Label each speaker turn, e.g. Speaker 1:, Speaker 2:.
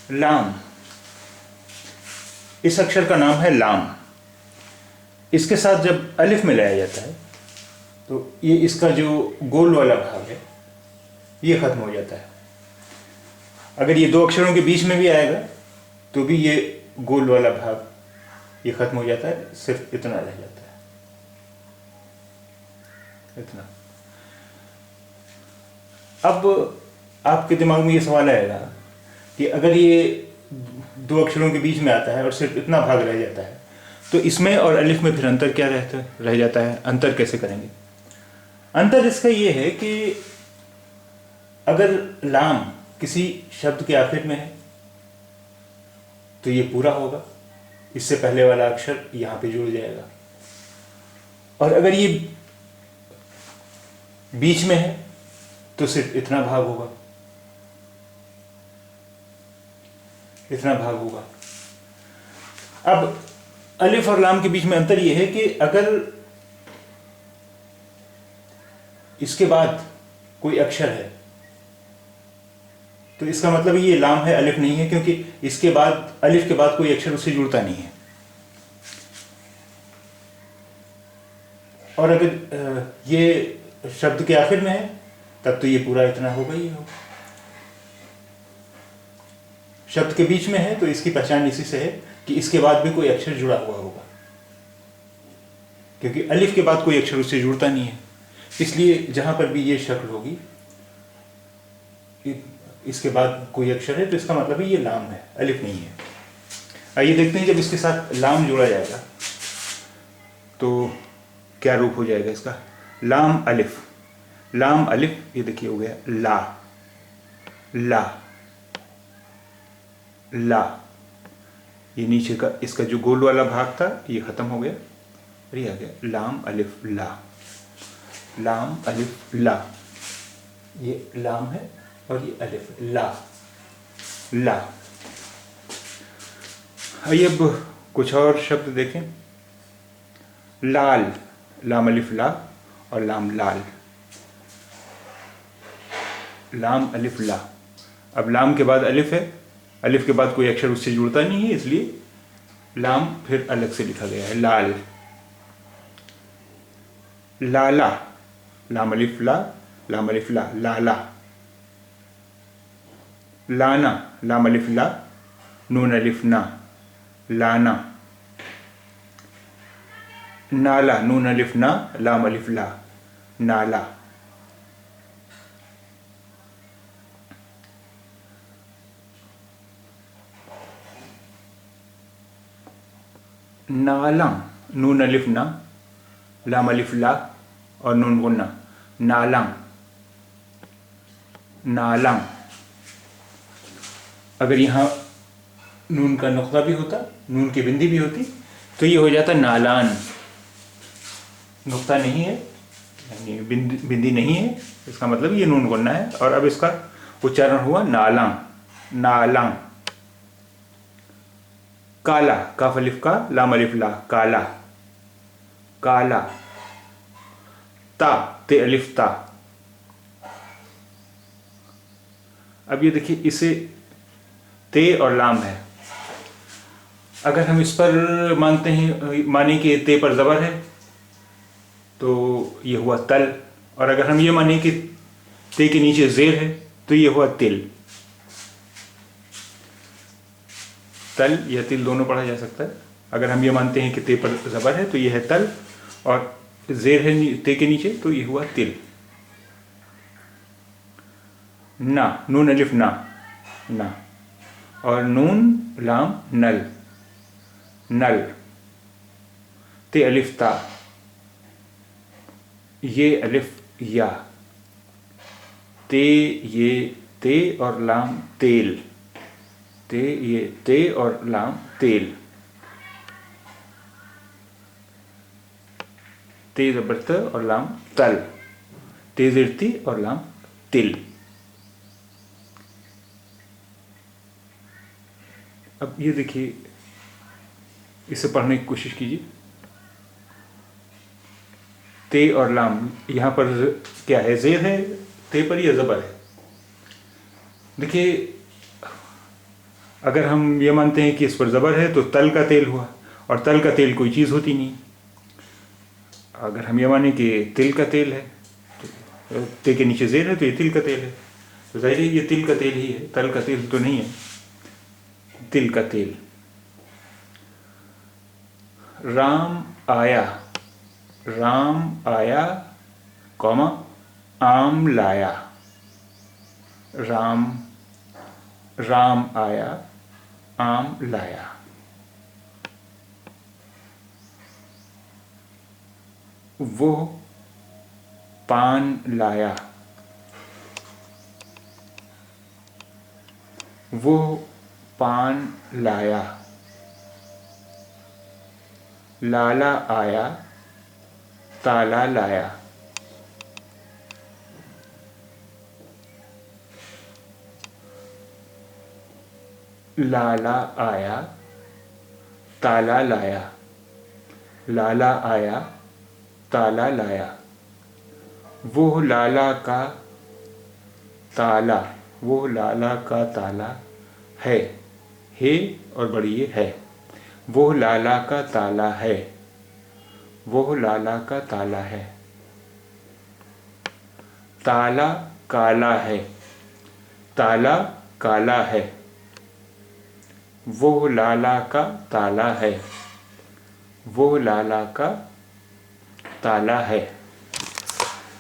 Speaker 1: लाम, इस अक्षर का नाम है लाम। इसके साथ जब अलिफ मिलाया जाता है तो ये इसका जो गोल वाला भाग है ये खत्म हो जाता है। अगर ये दो अक्षरों के बीच में भी आएगा तो भी ये गोल वाला भाग ये खत्म हो जाता है, सिर्फ इतना रह जाता है, इतना। अब आपके दिमाग में ये सवाल आएगा कि अगर ये दो अक्षरों के बीच में आता है और सिर्फ इतना भाग रह जाता है तो इसमें और अलिफ में फिर अंतर क्या रह जाता है, अंतर कैसे करेंगे? अंतर इसका ये है कि अगर लाम किसी शब्द के आखिर में है तो ये पूरा होगा, इससे पहले वाला अक्षर यहां पे जुड़ जाएगा। और अगर ये बीच में है तो सिर्फ इतना भाग होगा, इतना भाग होगा। अब अलिफ और लाम के बीच में अंतर यह है कि अगर इसके बाद कोई अक्षर है तो इसका मतलब ये लाम है, अलिफ नहीं है, क्योंकि इसके बाद अलिफ के बाद कोई अक्षर उससे जुड़ता नहीं है। और अगर ये शब्द के आखिर में है तब तो ये पूरा इतना होगा ही होगा। शब्द के बीच में है तो इसकी पहचान इसी से है कि इसके बाद भी कोई अक्षर जुड़ा हुआ होगा, क्योंकि अलिफ के बाद कोई अक्षर उससे जुड़ता नहीं है। इसलिए जहां पर भी ये शक्ल होगी इसके बाद कोई अक्षर है तो इसका मतलब है ये लाम है, अलिफ नहीं है। आइए देखते हैं जब इसके साथ लाम जोड़ा जाएगा तो क्या रूप हो जाएगा इसका। लाम अलिफ, लाम अलिफ, ये देखिए हो गया ला, ला, ला। ये नीचे का इसका जो गोल वाला भाग था ये खत्म हो गया और ये आ गया लाम अलिफ ला, लाम अलिफ ला। ये लाम है और ये अलिफ, ला, ला। आइए अब कुछ और शब्द देखें। लाल, लाम अलिफ ला और लाम लाल, लाम अलिफ ला। अब लाम के बाद अलिफ है, अलिफ के बाद कोई अक्षर उससे जुड़ता नहीं है, इसलिए लाम फिर अलग से लिखा गया है, लाल। लाला, लाम अलिफ ला, लाम अलिफ ला, लाला। लाना, लाम अलिफ ला, नून अलिफ ना, लाना। नाला, नून अलिफ ना, लाम अलिफ ला, नाला। नाला, नून अलिफ ना, लाम अलिफ ला और नून गुन्ना, नालां, नालां। अगर यहाँ नून का नुक्ता भी होता, नून की बिंदी भी होती तो ये हो जाता नालान। नुक्ता नहीं है यानी बिंदी नहीं है, इसका मतलब ये नून गुन्ना है। और अब इसका उच्चारण हुआ नालां, नालां। काला, काफ अलिफ का, लाम अलिफ ला, काला, काला। ता, ते अलिफ ता। अब ये देखिए इसे ते और लाम है, अगर हम इस पर माने कि ते पर ज़बर है तो ये हुआ तल, और अगर हम ये माने कि ते के नीचे ज़ेर है तो ये हुआ तिल। तल या तिल दोनों पढ़ा जा सकता है। अगर हम ये मानते हैं कि ते पर ज़बर है तो ये है तल, और ज़ेर है ते के नीचे तो ये हुआ तिल। ना, नून अलिफ ना, ना। और नून लाम नल, नल। ते अलिफ ता, ये अलिफ या। ते, ये ते और लाम तेल, ते, ये ते और लाम तेल। ते ज़बर त और लाम तल, ते ज़ेर ती और लाम तिल। अब ये देखिए, इसे पढ़ने की कोशिश कीजिए। ते और लाम, यहाँ पर क्या है, ज़ेर है ते पर या ज़बर है? देखिए अगर हम ये मानते हैं कि इस पर ज़बर है तो तल का तेल हुआ, और तल का तेल कोई चीज़ होती नहीं। अगर हम ये माने कि तिल का तेल है, तो ते के नीचे ज़ेर है तो ये तिल का तेल है, तो जाहिर है ये तिल का तेल ही है, तल का तेल तो नहीं है। तिल का तेल। राम आया, राम आया कौमा आम लाया। राम, राम आया आम लाया। वो पान लाया, वो पान लाया। लाला आया ताला लाया। लाला आया ताला लाया। लाला आया ताला लाया। वो लाला का ताला, वो लाला का ताला है, हे और बड़ी ये है। वो लाला का ताला है, वो लाला का ताला है। ताला काला है, ताला काला है। वो लाला का ताला है, वो लाला का ताला है।